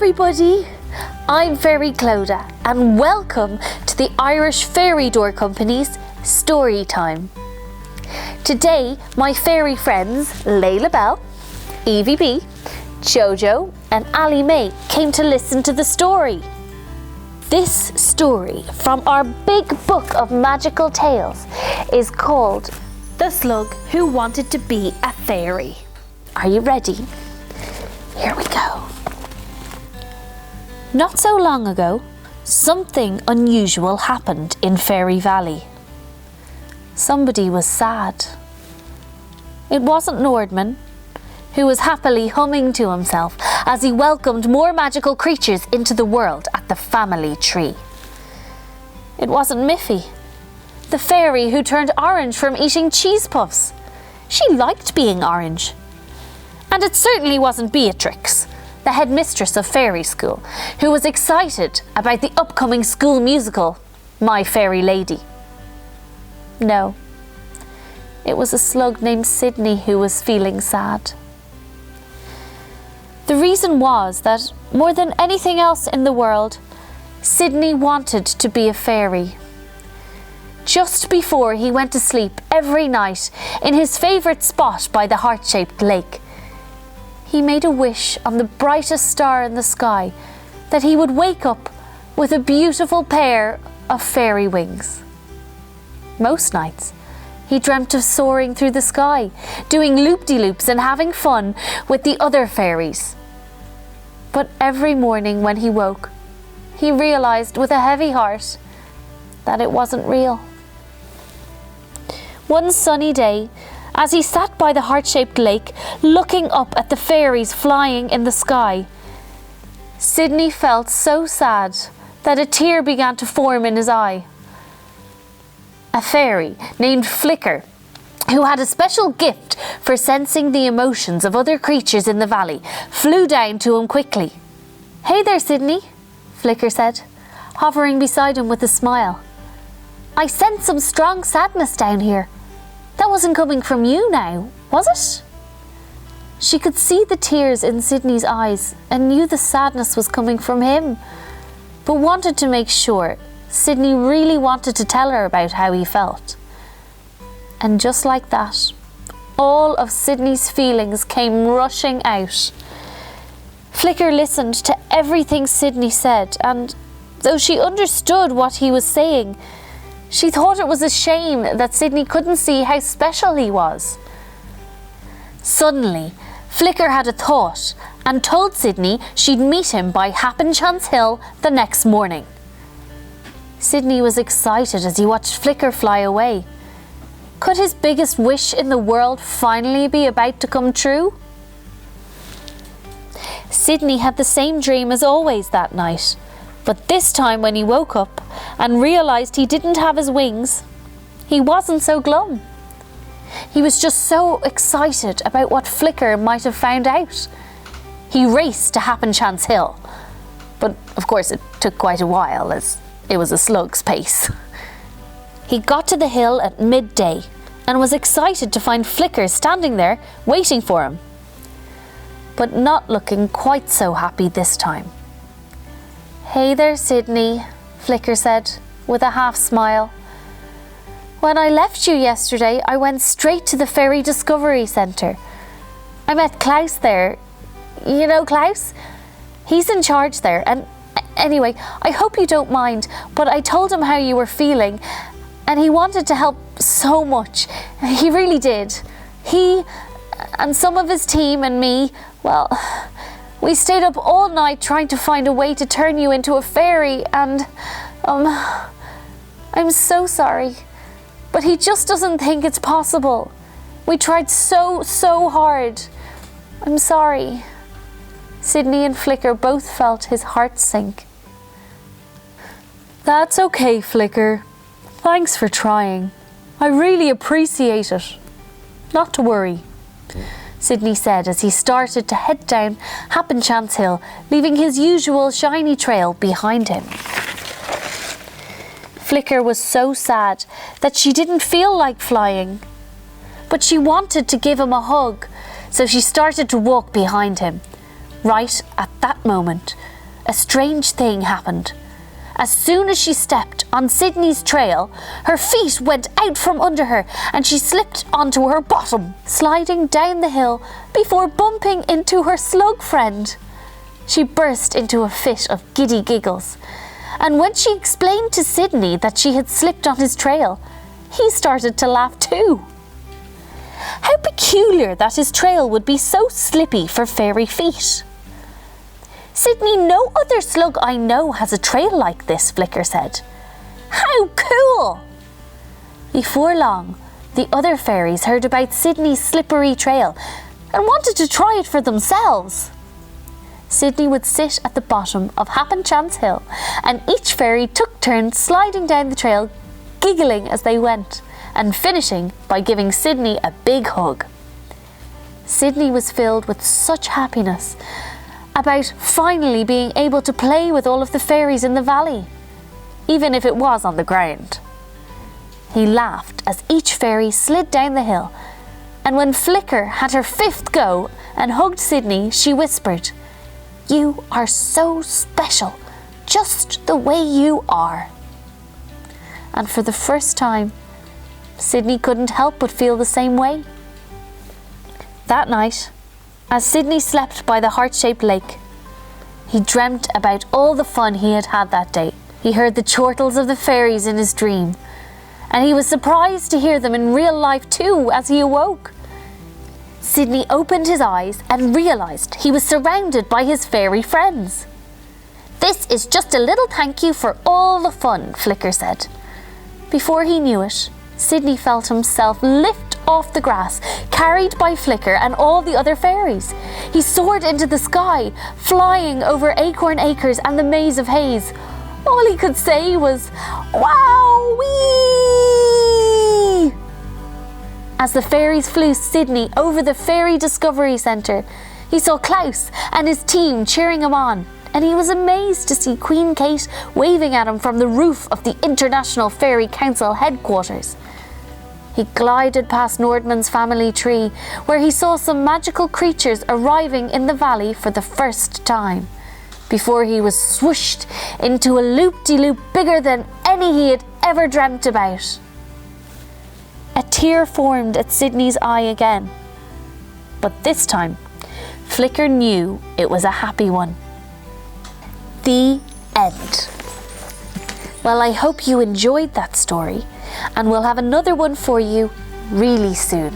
everybody, I'm Fairy Clodagh and welcome to the Irish Fairy Door Company's Story Time. Today my fairy friends Layla Bell, Evie B, Jojo and Ali May came to listen to the story. This story from our big book of magical tales is called The Slug Who Wanted to Be a Fairy. Are you ready? Here we go. Not so long ago, something unusual happened in Fairy Valley. Somebody was sad. It wasn't Nordman, who was happily humming to himself as he welcomed more magical creatures into the world at the family tree. It wasn't Miffy, the fairy who turned orange from eating cheese puffs. She liked being orange. And it certainly wasn't Beatrix, the headmistress of Fairy School, who was excited about the upcoming school musical, My Fairy Lady. No, it was a slug named Sydney who was feeling sad. The reason was that, more than anything else in the world, Sydney wanted to be a fairy. Just before he went to sleep every night in his favourite spot by the heart-shaped lake, he made a wish on the brightest star in the sky that he would wake up with a beautiful pair of fairy wings. Most nights, he dreamt of soaring through the sky, doing loop-de-loops and having fun with the other fairies. But every morning when he woke, he realised with a heavy heart that it wasn't real. One sunny day, as he sat by the heart-shaped lake, looking up at the fairies flying in the sky, Sydney felt so sad that a tear began to form in his eye. A fairy named Flicker, who had a special gift for sensing the emotions of other creatures in the valley, flew down to him quickly. "Hey there, Sydney," Flicker said, hovering beside him with a smile. "I sense some strong sadness down here. That wasn't coming from you now, was it?" She could see the tears in Sydney's eyes and knew the sadness was coming from him, but wanted to make sure Sydney really wanted to tell her about how he felt. And just like that, all of Sydney's feelings came rushing out. Flicker listened to everything Sydney said, and though she understood what he was saying, she thought it was a shame that Sydney couldn't see how special he was. Suddenly, Flicker had a thought and told Sydney she'd meet him by Happenchance Hill the next morning. Sydney was excited as he watched Flicker fly away. Could his biggest wish in the world finally be about to come true? Sydney had the same dream as always that night, but this time when he woke up and realised he didn't have his wings, he wasn't so glum. He was just so excited about what Flicker might have found out. He raced to Happenchance Hill, but of course it took quite a while as it was a slug's pace. He got to the hill at midday and was excited to find Flicker standing there waiting for him, but not looking quite so happy this time. "Hey there, Sydney," Flicker said with a half smile. "When I left you yesterday, I went straight to the Fairy Discovery Centre. I met Klaus there. You know Klaus? He's in charge there, and anyway, I hope you don't mind, but I told him how you were feeling, and he wanted to help so much. He really did. He and some of his team and me, well, we stayed up all night trying to find a way to turn you into a fairy, and, I'm so sorry, but he just doesn't think it's possible. We tried so hard. I'm sorry." Sydney and Flicker both felt his heart sink. "That's okay, Flicker. Thanks for trying. I really appreciate it. Not to worry," Sydney said as he started to head down Happenchance Hill, leaving his usual shiny trail behind him. Flicker was so sad that she didn't feel like flying, but she wanted to give him a hug, so she started to walk behind him. Right at that moment, a strange thing happened. As soon as she stepped on Sydney's trail, her feet went out from under her and she slipped onto her bottom, sliding down the hill before bumping into her slug friend. She burst into a fit of giddy giggles, and when she explained to Sydney that she had slipped on his trail, he started to laugh too. How peculiar that his trail would be so slippy for fairy feet. Sydney, no other slug I know has a trail like this, Flicker said. How cool! Before long, the other fairies heard about Sydney's slippery trail and wanted to try it for themselves. Sydney would sit at the bottom of Happenchance Hill, and each fairy took turns sliding down the trail, giggling as they went, and finishing by giving Sydney a big hug. Sydney was filled with such happiness about finally being able to play with all of the fairies in the valley, even if it was on the ground. He laughed as each fairy slid down the hill, and when Flicker had her fifth go and hugged Sydney, she whispered, "You are so special, just the way you are." And for the first time, Sydney couldn't help but feel the same way. That night, as Sydney slept by the heart-shaped lake, he dreamt about all the fun he had had that day. He heard the chortles of the fairies in his dream, and he was surprised to hear them in real life too as he awoke. Sydney opened his eyes and realised he was surrounded by his fairy friends. "This is just a little thank you for all the fun," Flicker said. Before he knew it, Sydney felt himself lift off the grass, carried by Flicker and all the other fairies. He soared into the sky, flying over Acorn Acres and the maze of haze. All he could say was, "Wow-wee!" As the fairies flew Sydney over the Fairy Discovery Centre, he saw Klaus and his team cheering him on, and he was amazed to see Queen Kate waving at him from the roof of the International Fairy Council headquarters. He glided past Nordmann's family tree, where he saw some magical creatures arriving in the valley for the first time, before he was swooshed into a loop-de-loop bigger than any he had ever dreamt about. A tear formed at Sydney's eye again, but this time, Flicker knew it was a happy one. The end. Well, I hope you enjoyed that story, and we'll have another one for you really soon.